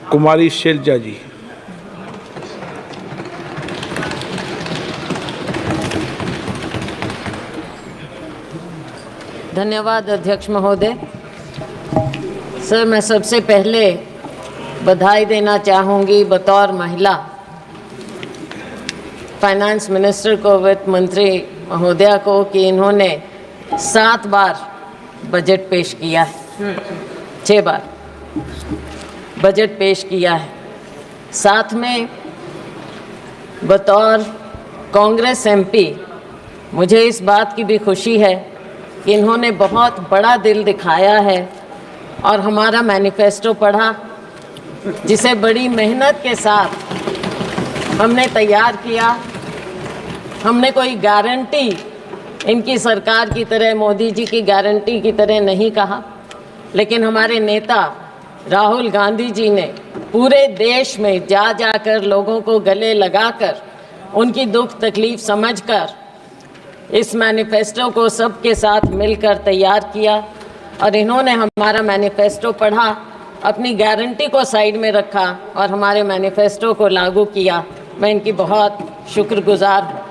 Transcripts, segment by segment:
कुमारी शैलजा जी। धन्यवाद अध्यक्ष महोदय। सर, मैं सबसे पहले बधाई देना चाहूँगी बतौर महिला फाइनेंस मिनिस्टर को, वित्त मंत्री महोदया को, कि इन्होंने 7 बार बजट पेश किया है, 6 बार बजट पेश किया है। साथ में बतौर कांग्रेस एमपी मुझे इस बात की भी खुशी है कि इन्होंने बहुत बड़ा दिल दिखाया है और हमारा मैनिफेस्टो पढ़ा, जिसे बड़ी मेहनत के साथ हमने तैयार किया। हमने कोई गारंटी इनकी सरकार की तरह, मोदी जी की गारंटी की तरह नहीं कहा, लेकिन हमारे नेता राहुल गांधी जी ने पूरे देश में जा जाकर लोगों को गले लगाकर उनकी दुख तकलीफ समझकर इस मैनिफेस्टो को सबके साथ मिलकर तैयार किया। और इन्होंने हमारा मैनिफेस्टो पढ़ा, अपनी गारंटी को साइड में रखा और हमारे मैनिफेस्टो को लागू किया। मैं इनकी बहुत शुक्रगुजार हूँ।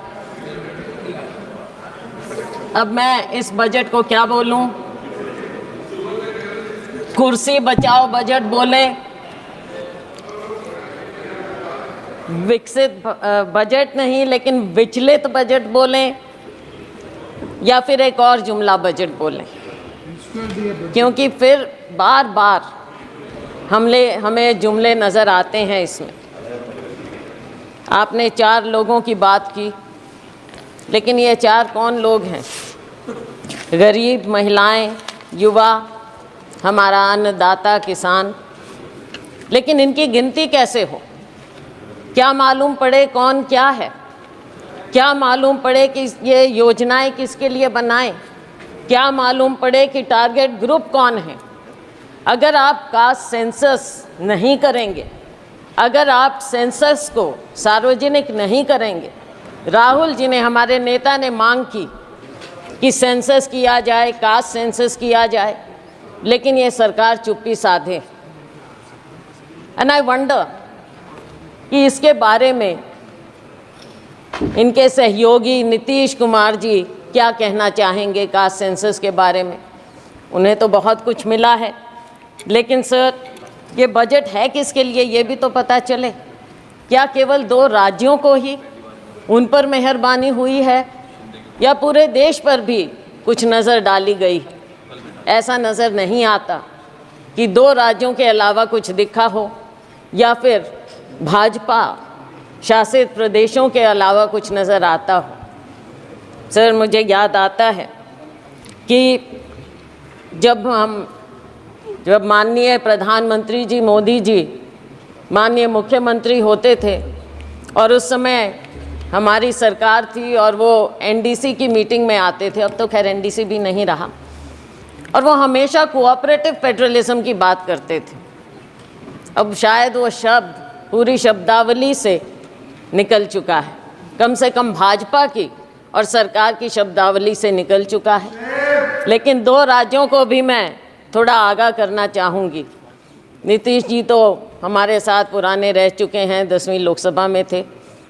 अब मैं इस बजट को क्या बोलूं? कुर्सी बचाओ बजट बोले, विकसित बजट नहीं लेकिन विचलित बजट बोलें, या फिर एक और जुमला बजट बोलें, क्योंकि फिर बार बार हमें जुमले नज़र आते हैं इसमें। आपने 4 लोगों की बात की, लेकिन ये 4 कौन लोग हैं? गरीब, महिलाएं, युवा, हमारा अन्नदाता किसान। लेकिन इनकी गिनती कैसे हो? क्या मालूम पड़े कौन क्या है? क्या मालूम पड़े कि ये योजनाएं किसके लिए बनाएं? क्या मालूम पड़े कि टारगेट ग्रुप कौन है? अगर आप कास्ट सेंसस नहीं करेंगे, अगर आप सेंसस को सार्वजनिक नहीं करेंगे, राहुल जी ने, हमारे नेता ने मांग की कि सेंसस किया जाए, कास्ट सेंसस किया जाए, लेकिन ये सरकार चुप्पी साधे। एंड आई वंडर कि इसके बारे में इनके सहयोगी नीतीश कुमार जी क्या कहना चाहेंगे कास्ट सेंसस के बारे में। उन्हें तो बहुत कुछ मिला है, लेकिन सर ये बजट है किसके लिए ये भी तो पता चले। क्या केवल 2 राज्यों को ही उन पर मेहरबानी हुई है, या पूरे देश पर भी कुछ नज़र डाली गई? ऐसा नज़र नहीं आता कि 2 राज्यों के अलावा कुछ दिखा हो, या फिर भाजपा शासित प्रदेशों के अलावा कुछ नज़र आता हो। सर, मुझे याद आता है कि जब माननीय प्रधानमंत्री जी मोदी जी माननीय मुख्यमंत्री होते थे और उस समय हमारी सरकार थी और वो एनडीसी की मीटिंग में आते थे, अब तो खैर एनडीसी भी नहीं रहा, और वो हमेशा कोऑपरेटिव फेडरलिज्म की बात करते थे। अब शायद वो शब्द पूरी शब्दावली से निकल चुका है, कम से कम भाजपा की और सरकार की शब्दावली से निकल चुका है। लेकिन 2 राज्यों को भी मैं थोड़ा आगाह करना चाहूँगी। नीतीश जी तो हमारे साथ पुराने रह चुके हैं, 10वीं लोकसभा में थे,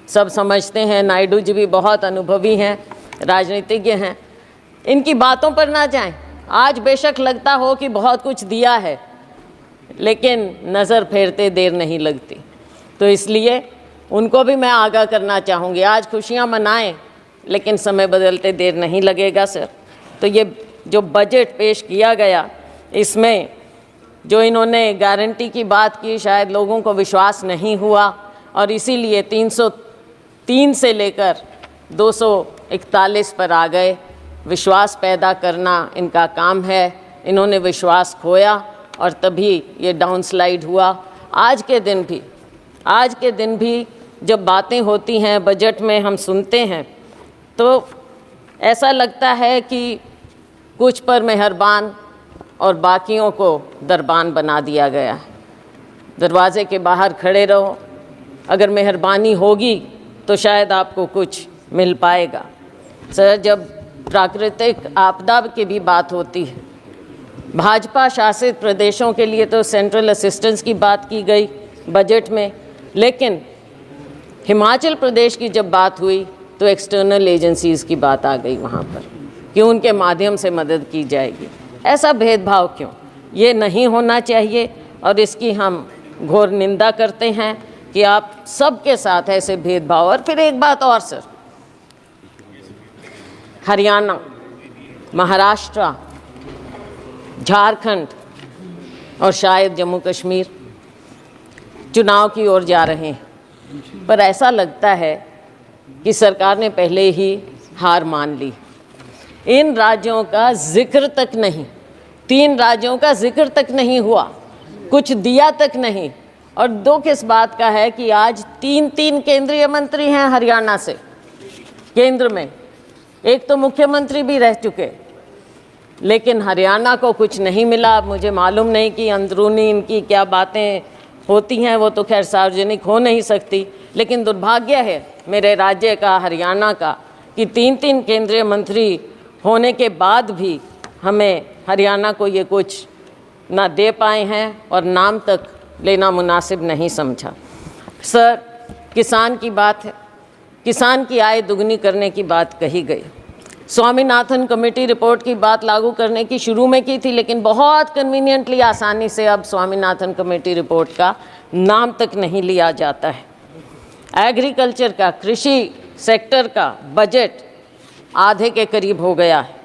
सब समझते हैं। नायडू जी भी बहुत अनुभवी हैं, राजनीतिज्ञ हैं। इनकी बातों पर ना जाएं। आज बेशक लगता हो कि बहुत कुछ दिया है, लेकिन नज़र फेरते देर नहीं लगती, तो इसलिए उनको भी मैं आगाह करना चाहूँगी। आज खुशियाँ मनाएं, लेकिन समय बदलते देर नहीं लगेगा सर। तो ये जो बजट पेश किया गया, इसमें जो इन्होंने गारंटी की बात की, शायद लोगों को विश्वास नहीं हुआ और इसीलिए 303 से लेकर 241 पर आ गए। विश्वास पैदा करना इनका काम है। इन्होंने विश्वास खोया और तभी ये डाउनस्लाइड हुआ। आज के दिन भी जब बातें होती हैं बजट में, हम सुनते हैं तो ऐसा लगता है कि कुछ पर मेहरबान और बाकियों को दरबान बना दिया गया है। दरवाजे के बाहर खड़े रहो, अगर मेहरबानी होगी तो शायद आपको कुछ मिल पाएगा। सर, जब प्राकृतिक आपदा की भी बात होती है, भाजपा शासित प्रदेशों के लिए तो सेंट्रल असिस्टेंस की बात की गई, बजट में, लेकिन हिमाचल प्रदेश की जब बात हुई तो एक्सटर्नल एजेंसीज़ की बात आ गई वहाँ पर कि उनके माध्यम से मदद की जाएगी। ऐसा भेदभाव क्यों? ये नहीं होना चाहिए और इसकी हम घोर निंदा करते हैं कि आप सबके साथ ऐसे भेदभाव। और फिर एक बात और सर, हरियाणा, महाराष्ट्र, झारखंड और शायद जम्मू कश्मीर चुनाव की ओर जा रहे हैं, पर ऐसा लगता है कि सरकार ने पहले ही हार मान ली। इन राज्यों का जिक्र तक नहीं, 3 राज्यों का जिक्र तक नहीं हुआ, कुछ दिया तक नहीं। और दुख इस बात का है कि आज 3 केंद्रीय मंत्री हैं हरियाणा से केंद्र में, एक तो मुख्यमंत्री भी रह चुके, लेकिन हरियाणा को कुछ नहीं मिला। मुझे मालूम नहीं कि अंदरूनी इनकी क्या बातें होती हैं, वो तो खैर सार्वजनिक हो नहीं सकती, लेकिन दुर्भाग्य है मेरे राज्य का, हरियाणा का, कि 3 केंद्रीय मंत्री होने के बाद भी हमें हरियाणा को ये कुछ ना दे पाए हैं और नाम तक लेना मुनासिब नहीं समझा। सर, किसान की बात है, किसान की आय दुगनी करने की बात कही गई। स्वामीनाथन कमेटी रिपोर्ट की बात लागू करने की शुरू में की थी, लेकिन बहुत कन्वीनियंटली आसानी से अब स्वामीनाथन कमेटी रिपोर्ट का नाम तक नहीं लिया जाता है। एग्रीकल्चर का, कृषि सेक्टर का बजट आधे के करीब हो गया है।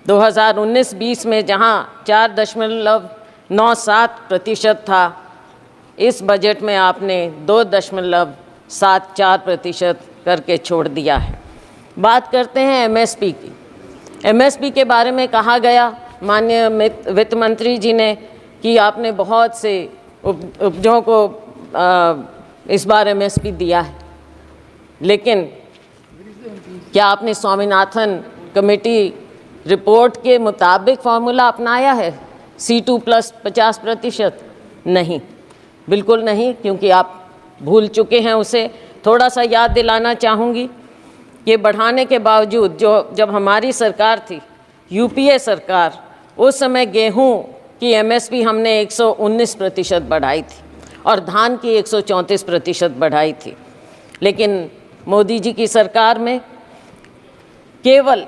2019-20 में जहां 4.97% था, इस बजट में आपने 2.74% करके छोड़ दिया है। बात करते हैं एमएसपी की। एमएसपी के बारे में कहा गया माननीय वित्त मंत्री जी ने कि आपने बहुत से उपजों को इस बार एमएसपी दिया है, लेकिन क्या आपने स्वामीनाथन कमेटी रिपोर्ट के मुताबिक फार्मूला अपनाया है? C2 plus 50%? नहीं, बिल्कुल नहीं, क्योंकि आप भूल चुके हैं उसे। थोड़ा सा याद दिलाना चाहूँगी कि बढ़ाने के बावजूद जब हमारी सरकार थी, यूपीए सरकार, उस समय गेहूं की एमएसपी हमने 119% बढ़ाई थी और धान की 134% बढ़ाई थी, लेकिन मोदी जी की सरकार में केवल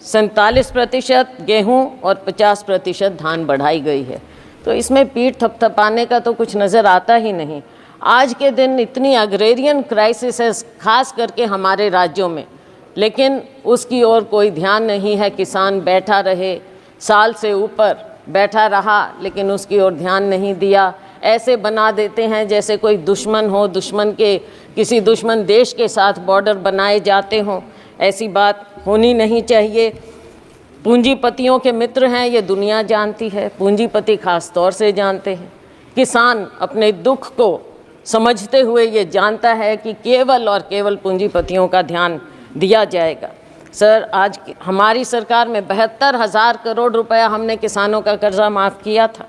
47% गेहूं और 50% धान बढ़ाई गई है। तो इसमें पीठ थपथपाने का तो कुछ नज़र आता ही नहीं। आज के दिन इतनी अग्रेरियन क्राइसिस है, खास करके हमारे राज्यों में, लेकिन उसकी ओर कोई ध्यान नहीं है। किसान बैठा रहे, साल से ऊपर बैठा रहा, लेकिन उसकी ओर ध्यान नहीं दिया। ऐसे बना देते हैं जैसे कोई दुश्मन हो, किसी दुश्मन देश के साथ बॉर्डर बनाए जाते हों। ऐसी बात होनी नहीं चाहिए। पूंजीपतियों के मित्र हैं, ये दुनिया जानती है, पूंजीपति खास तौर से जानते हैं। किसान अपने दुख को समझते हुए ये जानता है कि केवल और केवल पूंजीपतियों का ध्यान दिया जाएगा। सर, आज हमारी सरकार में 72,000 करोड़ रुपया हमने किसानों का कर्जा माफ़ किया था,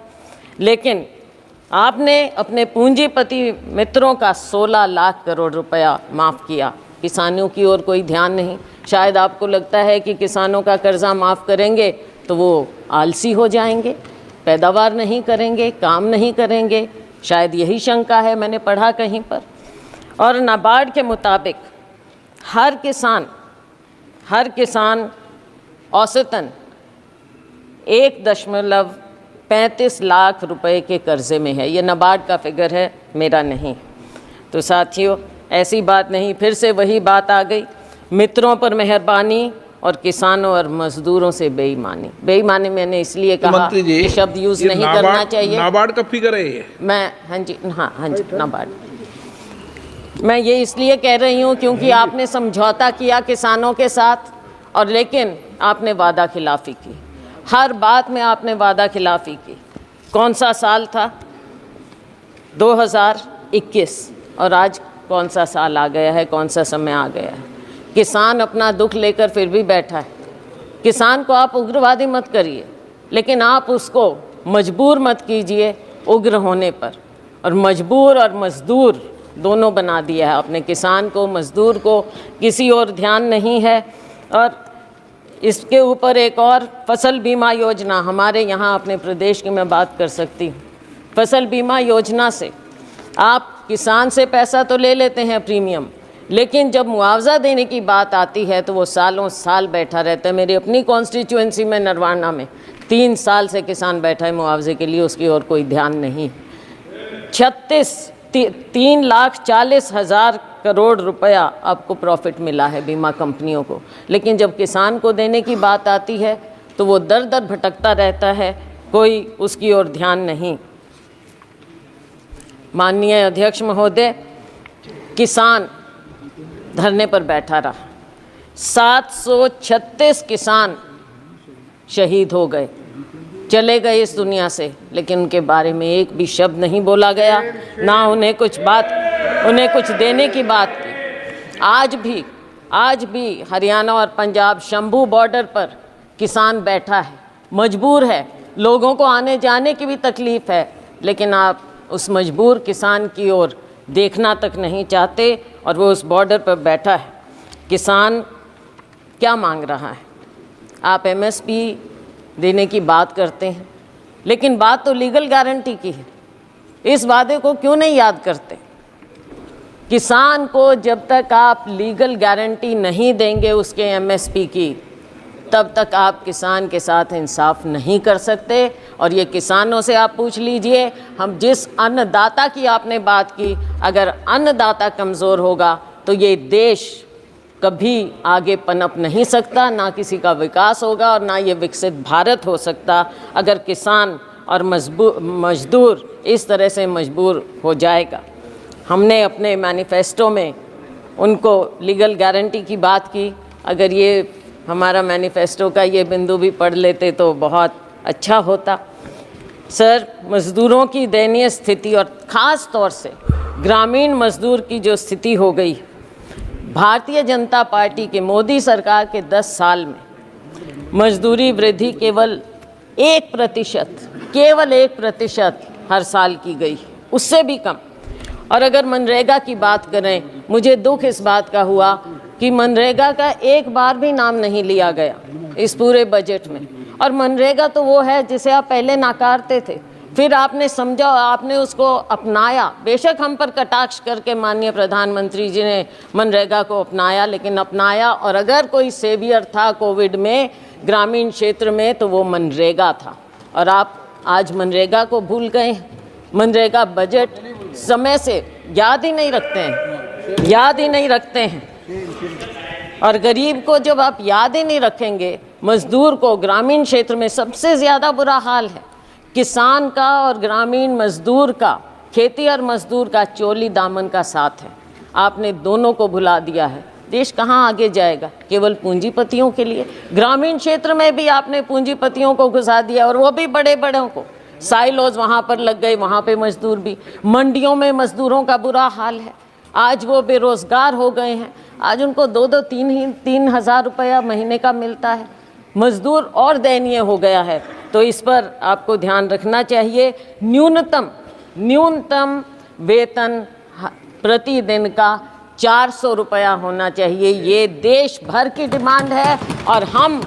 लेकिन आपने अपने पूंजीपति मित्रों का 16 लाख करोड़ रुपया माफ़ किया। किसानों की ओर कोई ध्यान नहीं। शायद आपको लगता है कि किसानों का कर्जा माफ़ करेंगे तो वो आलसी हो जाएंगे, पैदावार नहीं करेंगे, काम नहीं करेंगे, शायद यही शंका है, मैंने पढ़ा कहीं पर। और नाबार्ड के मुताबिक हर किसान औसतन 1.35 लाख रुपए के कर्जे में है। ये नाबार्ड का फिगर है, मेरा नहीं। तो साथियों, ऐसी बात नहीं, फिर से वही बात आ गई, मित्रों पर मेहरबानी और किसानों और मजदूरों से बेईमानी। बेईमानी मैंने इसलिए कहा कि शब्द यूज़ नहीं करना चाहिए। नाबार्ड का फिगर है ये? मैं हाँ जी नाबार्ड। मैं ये इसलिए कह रही हूँ क्योंकि आपने समझौता किया किसानों के साथ, और लेकिन आपने वादा खिलाफ़ी की। हर बात में आपने वादा खिलाफ़ी की। कौन सा साल था? 2021, और आज कौन सा साल आ गया है, कौन सा समय आ गया है। किसान अपना दुख लेकर फिर भी बैठा है। किसान को आप उग्रवादी मत करिए, लेकिन आप उसको मजबूर मत कीजिए उग्र होने पर। और मजबूर और मज़दूर दोनों बना दिया है आपने, किसान को, मज़दूर को, किसी और ध्यान नहीं है। और इसके ऊपर एक और फसल बीमा योजना हमारे यहाँ अपने प्रदेश की मैं बात कर सकती हूँ। फसल बीमा योजना से आप किसान से पैसा तो ले लेते हैं प्रीमियम, लेकिन जब मुआवजा देने की बात आती है तो वो सालों साल बैठा रहता है। मेरी अपनी कॉन्स्टिट्यूएंसी में नरवाना में 3 साल से किसान बैठा है मुआवजे के लिए, उसकी और कोई ध्यान नहीं। 3,40,000 करोड़ रुपया आपको प्रॉफिट मिला है बीमा कंपनियों को, लेकिन जब किसान को देने की बात आती है तो वो दर दर भटकता रहता है, कोई उसकी ओर ध्यान नहीं। माननीय अध्यक्ष महोदय, किसान धरने पर बैठा रहा, 736 किसान शहीद हो गए, चले गए इस दुनिया से, लेकिन उनके बारे में एक भी शब्द नहीं बोला गया, ना उन्हें कुछ देने की बात की। आज भी हरियाणा और पंजाब शंभू बॉर्डर पर किसान बैठा है, मजबूर है, लोगों को आने जाने की भी तकलीफ़ है, लेकिन आप उस मजबूर किसान की ओर देखना तक नहीं चाहते और वो उस बॉर्डर पर बैठा है। किसान क्या मांग रहा है? आप MSP देने की बात करते हैं, लेकिन बात तो लीगल गारंटी की है। इस वादे को क्यों नहीं याद करते? किसान को जब तक आप लीगल गारंटी नहीं देंगे उसके MSP की, तब तक आप किसान के साथ इंसाफ नहीं कर सकते। और ये किसानों से आप पूछ लीजिए, हम जिस अन्नदाता की आपने बात की, अगर अन्नदाता कमज़ोर होगा तो ये देश कभी आगे पनप नहीं सकता, ना किसी का विकास होगा और ना ये विकसित भारत हो सकता अगर किसान और मजदूर इस तरह से मजबूर हो जाएगा। हमने अपने मैनिफेस्टो में उनको लीगल गारंटी की बात की। अगर ये हमारा मैनिफेस्टो का ये बिंदु भी पढ़ लेते तो बहुत अच्छा होता। सर, मज़दूरों की दयनीय स्थिति और ख़ास तौर से ग्रामीण मज़दूर की जो स्थिति हो गई, भारतीय जनता पार्टी के मोदी सरकार के 10 साल में मजदूरी वृद्धि केवल 1% हर साल की गई, उससे भी कम। और अगर मनरेगा की बात करें, मुझे दुख इस बात का हुआ कि मनरेगा का एक बार भी नाम नहीं लिया गया इस पूरे बजट में। और मनरेगा तो वो है जिसे आप पहले नाकारते थे, फिर आपने समझा, आपने उसको अपनाया। बेशक हम पर कटाक्ष करके माननीय प्रधानमंत्री जी ने मनरेगा को अपनाया, लेकिन अपनाया। और अगर कोई सेवियर था कोविड में ग्रामीण क्षेत्र में तो वो मनरेगा था। और आप आज मनरेगा को भूल गए। मनरेगा बजट समय से याद ही नहीं रखते हैं। और गरीब को जब आप याद ही नहीं रखेंगे, मजदूर को ग्रामीण क्षेत्र में सबसे ज़्यादा बुरा हाल है। किसान का और ग्रामीण मजदूर का, खेती और मजदूर का चोली दामन का साथ है। आपने दोनों को भुला दिया है। देश कहाँ आगे जाएगा? केवल पूंजीपतियों के लिए। ग्रामीण क्षेत्र में भी आपने पूंजीपतियों को घुसा दिया, और वो भी बड़े बड़ों को। साइलोज वहाँ पर लग गए, वहाँ पे मजदूर भी। मंडियों में मजदूरों का बुरा हाल है। आज वो बेरोज़गार हो गए हैं। आज उनको 2-3 हज़ार रुपया महीने का मिलता है। मजदूर और दयनीय हो गया है। तो इस पर आपको ध्यान रखना चाहिए। न्यूनतम वेतन प्रतिदिन का 400 रुपया होना चाहिए। ये देश भर की डिमांड है, और हम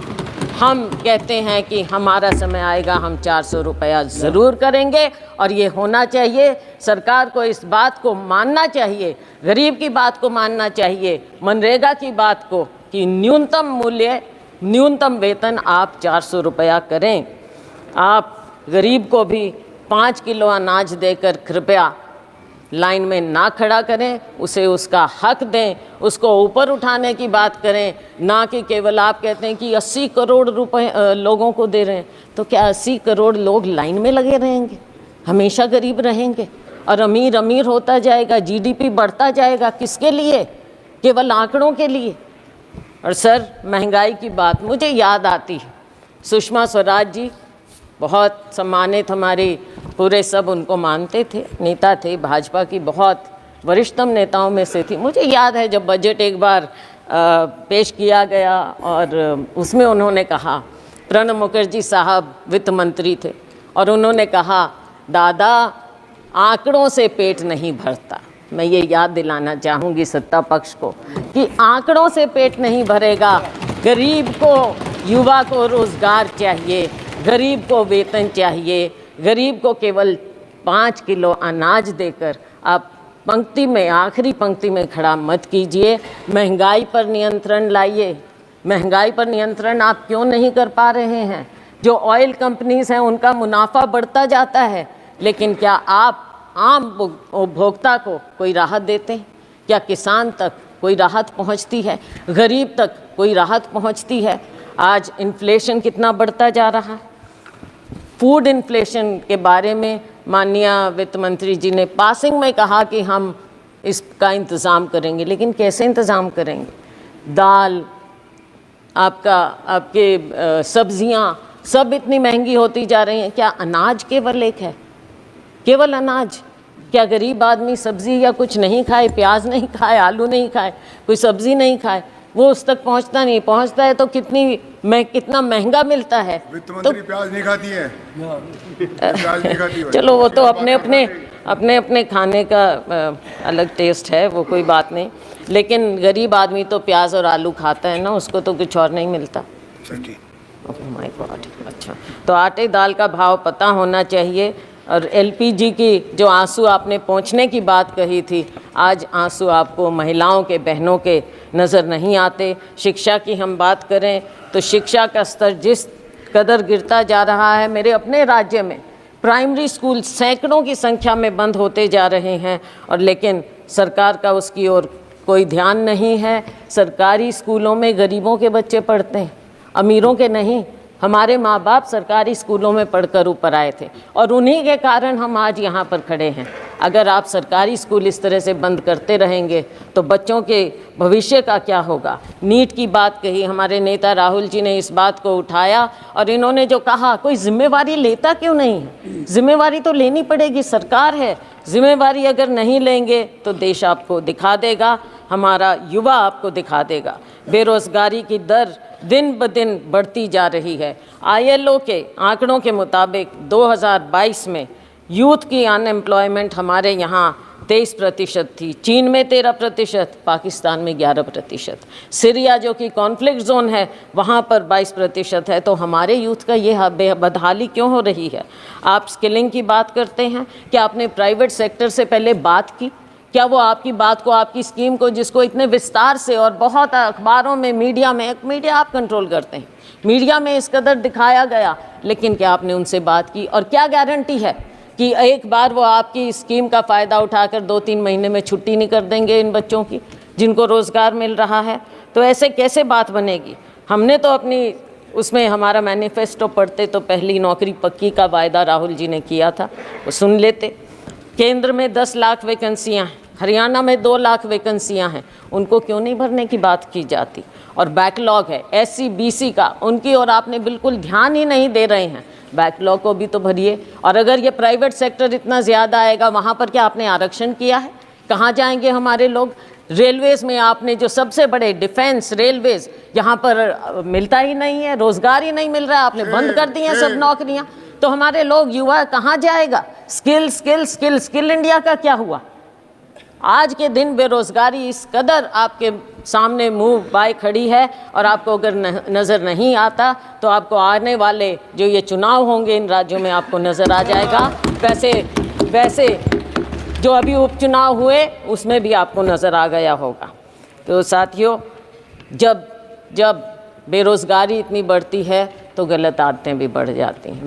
कहते हैं कि हमारा समय आएगा, हम 400 रुपया ज़रूर करेंगे। और ये होना चाहिए। सरकार को इस बात को मानना चाहिए, गरीब की बात को मानना चाहिए, मनरेगा की बात को, कि न्यूनतम वेतन आप 400 रुपया करें। आप गरीब को भी 5 किलो अनाज देकर कृपया लाइन में ना खड़ा करें, उसे उसका हक दें, उसको ऊपर उठाने की बात करें, ना कि केवल आप कहते हैं कि 80 करोड़ रुपए लोगों को दे रहे हैं। तो क्या 80 करोड़ लोग लाइन में लगे रहेंगे? हमेशा गरीब रहेंगे और अमीर होता जाएगा, GDP बढ़ता जाएगा। किसके लिए? केवल आंकड़ों के लिए। और सर, महंगाई की बात मुझे याद आती है। सुषमा स्वराज जी बहुत सम्मानित, हमारे पूरे सब उनको मानते थे, नेता थे, भाजपा की बहुत वरिष्ठतम नेताओं में से थी। मुझे याद है जब बजट एक बार पेश किया गया और उसमें उन्होंने कहा, प्रणब मुखर्जी साहब वित्त मंत्री थे, और उन्होंने कहा, दादा आंकड़ों से पेट नहीं भरता। मैं ये याद दिलाना चाहूँगी सत्ता पक्ष को कि आंकड़ों से पेट नहीं भरेगा। गरीब को, युवा को रोज़गार चाहिए, गरीब को वेतन चाहिए, गरीब को केवल 5 किलो अनाज देकर आप पंक्ति में, आखिरी पंक्ति में खड़ा मत कीजिए। महंगाई पर नियंत्रण लाइए। महंगाई पर नियंत्रण आप क्यों नहीं कर पा रहे हैं? जो ऑयल कंपनीज हैं उनका मुनाफा बढ़ता जाता है, लेकिन क्या आप आम उपभोक्ता को कोई राहत देते हैं? क्या किसान तक कोई राहत पहुंचती है? गरीब तक कोई राहत पहुंचती है? आज इन्फ्लेशन कितना बढ़ता जा रहा है। फूड इन्फ्लेशन के बारे में माननीय वित्त मंत्री जी ने पासिंग में कहा कि हम इसका इंतज़ाम करेंगे, लेकिन कैसे इंतज़ाम करेंगे? दाल, आपके सब्जियां सब इतनी महंगी होती जा रही हैं। क्या अनाज केवल एक है? केवल अनाज? क्या गरीब आदमी सब्जी या कुछ नहीं खाए, प्याज नहीं खाए, आलू नहीं खाए, कोई सब्जी नहीं खाए, वो उस तक पहुंचता नहीं? पहुंचता है तो कितना महंगा मिलता है। वित्त मंत्री प्याज नहीं खाती है। प्याज नहीं खाती है। चलो वो तो अपने खाने का अलग टेस्ट है, वो कोई बात नहीं, लेकिन गरीब आदमी तो प्याज और आलू खाता है ना, उसको तो कुछ और नहीं मिलता। My God. अच्छा, तो आटे दाल का भाव पता होना चाहिए। और एलपीजी की जो आंसू आपने पहुंचने की बात कही थी, आज आंसू आपको महिलाओं के, बहनों के नज़र नहीं आते। शिक्षा की हम बात करें तो शिक्षा का स्तर जिस कदर गिरता जा रहा है, मेरे अपने राज्य में प्राइमरी स्कूल सैकड़ों की संख्या में बंद होते जा रहे हैं, और लेकिन सरकार का उसकी ओर कोई ध्यान नहीं है। सरकारी स्कूलों में गरीबों के बच्चे पढ़ते हैं, अमीरों के नहीं। हमारे माँ बाप सरकारी स्कूलों में पढ़कर ऊपर आए थे, और उन्हीं के कारण हम आज यहाँ पर खड़े हैं। अगर आप सरकारी स्कूल इस तरह से बंद करते रहेंगे तो बच्चों के भविष्य का क्या होगा? नीट की बात कही, हमारे नेता राहुल जी ने इस बात को उठाया, और इन्होंने जो कहा, कोई जिम्मेवारी लेता क्यों नहीं है? जिम्मेवारी तो लेनी पड़ेगी, सरकार है। जिम्मेवारी अगर नहीं लेंगे तो देश आपको दिखा देगा, हमारा युवा आपको दिखा देगा। बेरोज़गारी की दर दिन ब दिन बढ़ती जा रही है। ILO के आंकड़ों के मुताबिक 2022 में यूथ की अनएम्प्लॉयमेंट हमारे यहाँ 23% थी, चीन में 13%, पाकिस्तान में 11%, सीरिया जो कि कॉन्फ्लिक्ट जोन है वहाँ पर 22% है। तो हमारे यूथ का ये बदहाली क्यों हो रही है? आप स्किलिंग की बात करते हैं, क्या आपने प्राइवेट सेक्टर से पहले बात की? क्या वो आपकी बात को, आपकी स्कीम को, जिसको इतने विस्तार से और बहुत अखबारों में, मीडिया आप कंट्रोल करते हैं, मीडिया में इस कदर दिखाया गया, लेकिन क्या आपने उनसे बात की? और क्या गारंटी है कि एक बार वो आपकी स्कीम का फ़ायदा उठाकर 2-3 महीने में छुट्टी नहीं कर देंगे इन बच्चों की जिनको रोज़गार मिल रहा है? तो ऐसे कैसे बात बनेगी? हमने तो अपनी उसमें, हमारा मैनिफेस्टो पढ़ते तो पहली नौकरी पक्की का वायदा राहुल जी ने किया था, वो सुन लेते। केंद्र में 10 लाख वैकेंसियाँ हैं, हरियाणा में 2 लाख वैकेंसियाँ हैं, उनको क्यों नहीं भरने की बात की जाती? और बैकलॉग है SC BC का, उनकी और आपने बिल्कुल ध्यान ही नहीं दे रहे हैं। बैकलॉग को भी तो भरिए। और अगर ये प्राइवेट सेक्टर इतना ज़्यादा आएगा, वहाँ पर क्या आपने आरक्षण किया है? कहाँ जाएंगे हमारे लोग? रेलवेज़ में आपने जो सबसे बड़े डिफेंस रेलवेज़, यहाँ पर मिलता ही नहीं है, रोज़गार ही नहीं मिल रहा है, आपने बंद कर दी हैं सब नौकरियाँ। तो हमारे लोग, युवा कहाँ जाएगा? स्किल इंडिया का क्या हुआ? आज के दिन बेरोज़गारी इस कदर आपके सामने मुंह बाय खड़ी है, और आपको अगर नज़र नहीं आता तो आपको आने वाले जो ये चुनाव होंगे इन राज्यों में आपको नज़र आ जाएगा। वैसे जो अभी उपचुनाव हुए उसमें भी आपको नज़र आ गया होगा। तो साथियों, जब बेरोज़गारी इतनी बढ़ती है तो गलत आदतें भी बढ़ जाती हैं।